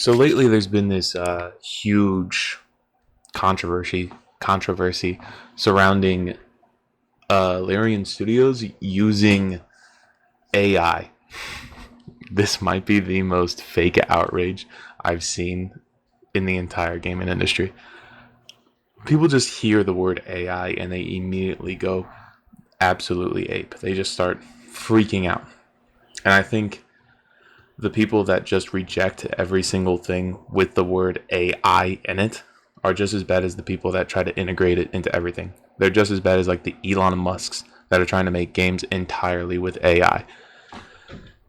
So lately, there's been this huge controversy surrounding Larian Studios using AI. This might be the most fake outrage I've seen in the entire gaming industry. People just hear the word AI and they immediately go absolutely ape. They just start freaking out. And I think the people that just reject every single thing with the word AI in it are just as bad as the people that try to integrate it into everything. They're just as bad as like the Elon Musks that are trying to make games entirely with AI.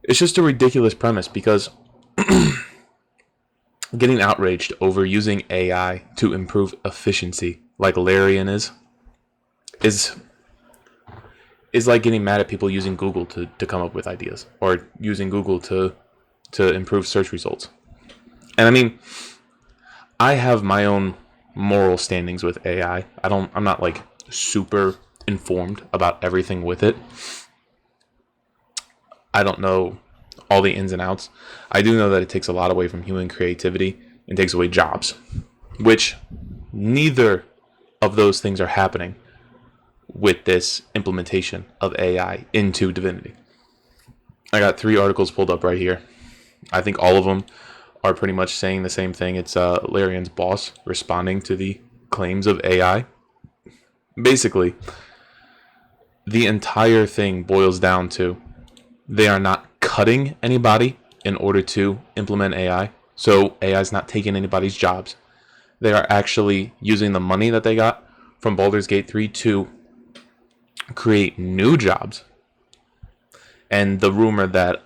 It's just a ridiculous premise because getting outraged over using AI to improve efficiency, like Larian is is like getting mad at people using Google to come up with ideas or using Google to improve search results. And I mean, I have my own moral standings with AI. I'm not like super informed about everything with it. I don't know all the ins and outs. I do know that it takes a lot away from human creativity and takes away jobs, which neither of those things are happening with this implementation of AI into Divinity. I got 3 articles pulled up right here. I think all of them are pretty much saying the same thing. It's Larian's boss responding to the claims of AI. Basically, the entire thing boils down to they are not cutting anybody in order to implement AI. So AI is not taking anybody's jobs. They are actually using the money that they got from Baldur's Gate 3 to create new jobs. And the rumor that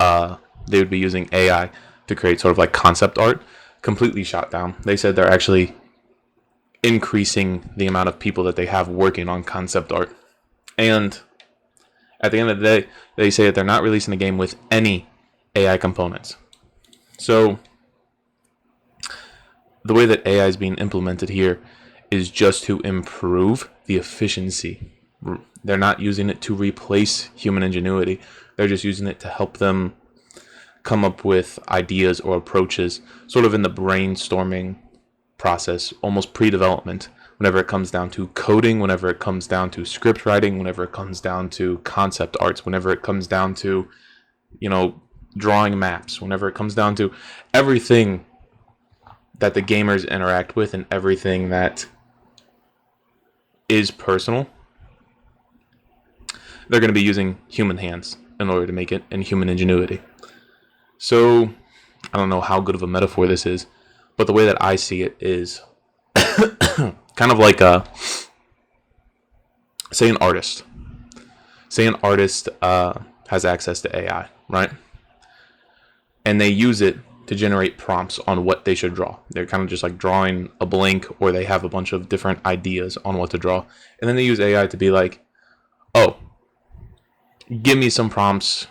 they would be using AI to create sort of like concept art completely shot down. They said they're actually increasing the amount of people that they have working on concept art. And at the end of the day, they say that they're not releasing a game with any AI components. So the way that AI is being implemented here is just to improve the efficiency. They're not using it to replace human ingenuity. They're just using it to help them come up with ideas or approaches, sort of in the brainstorming process, almost pre-development, whenever it comes down to coding, whenever it comes down to script writing, whenever it comes down to concept arts, whenever it comes down to, drawing maps, whenever it comes down to everything that the gamers interact with and everything that is personal, they're going to be using human hands in order to make it and human ingenuity. So, I don't know how good of a metaphor this is, but the way that I see it is kind of like say an artist. Say an artist has access to AI, right? And they use it to generate prompts on what they should draw. They're kind of just like drawing a blank, or they have a bunch of different ideas on what to draw. And then they use AI to be like, oh, give me some prompts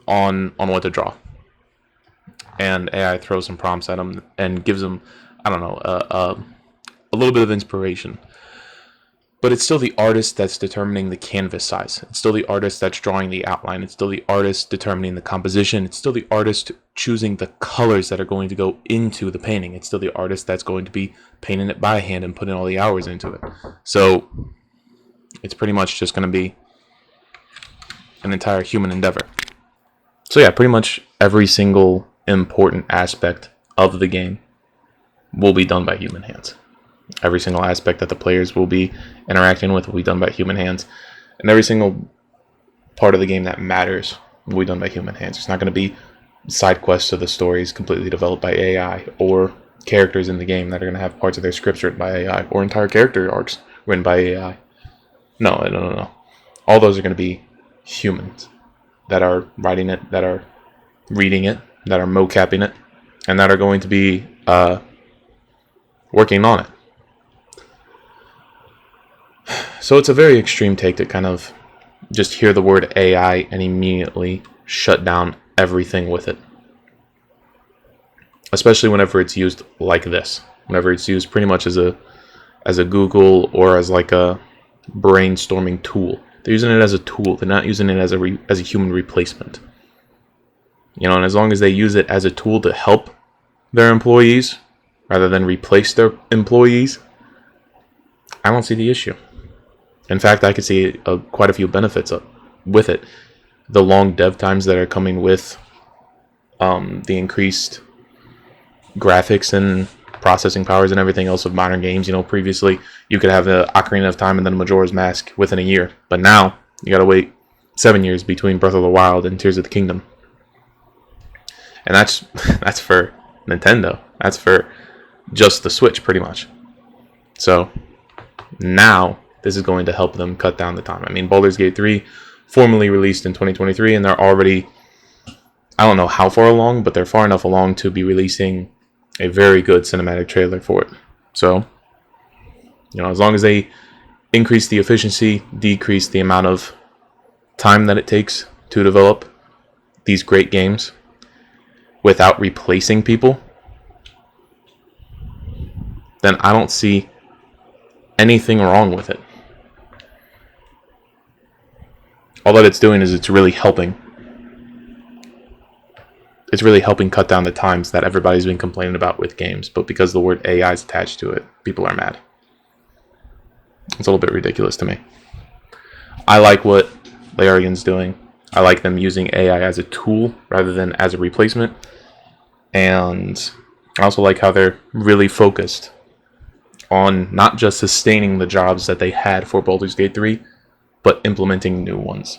on what to draw. And AI throws some prompts at them and gives them, I don't know, a little bit of inspiration. But it's still the artist that's determining the canvas size. It's still the artist that's drawing the outline. It's still the artist determining the composition. It's still the artist choosing the colors that are going to go into the painting. It's still the artist that's going to be painting it by hand and putting all the hours into it. So it's pretty much just going to be an entire human endeavor. So yeah, pretty much every single important aspect of the game will be done by human hands. Every single aspect that the players will be interacting with will be done by human hands. And every single part of the game that matters will be done by human hands. It's not going to be side quests to the stories completely developed by AI, or characters in the game that are going to have parts of their scripts written by AI, or entire character arcs written by AI. No. All those are going to be humans that are writing it, that are reading it, that are mocapping it, and that are going to be working on it. So it's a very extreme take to kind of just hear the word AI and immediately shut down everything with it. Especially whenever it's used like this. Whenever it's used pretty much as a Google or as like a brainstorming tool. They're using it as a tool. They're not using it as a human replacement. And as long as they use it as a tool to help their employees rather than replace their employees, I don't see the issue. In fact, I could see quite a few benefits with it. The long dev times that are coming with the increased graphics and processing powers and everything else of modern games. Previously you could have the Ocarina of Time and then Majora's Mask within a year, but now you gotta wait 7 years between Breath of the Wild and Tears of the Kingdom, and that's for Nintendo. That's for just the Switch, pretty much. So now this is going to help them cut down the time. I mean, Baldur's Gate 3 formally released in 2023, and they're already, I don't know how far along, but they're far enough along to be releasing a very good cinematic trailer for it. So, as long as they increase the efficiency, decrease the amount of time that it takes to develop these great games without replacing people, then I don't see anything wrong with it. All that it's doing is it's really helping cut down the times that everybody's been complaining about with games, but because the word AI is attached to it, people are mad. It's a little bit ridiculous to me. I like what Larian's doing. I like them using AI as a tool rather than as a replacement. And I also like how they're really focused on not just sustaining the jobs that they had for Baldur's Gate 3, but implementing new ones.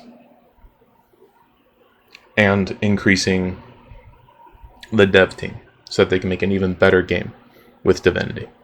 And increasing the dev team so that they can make an even better game with Divinity.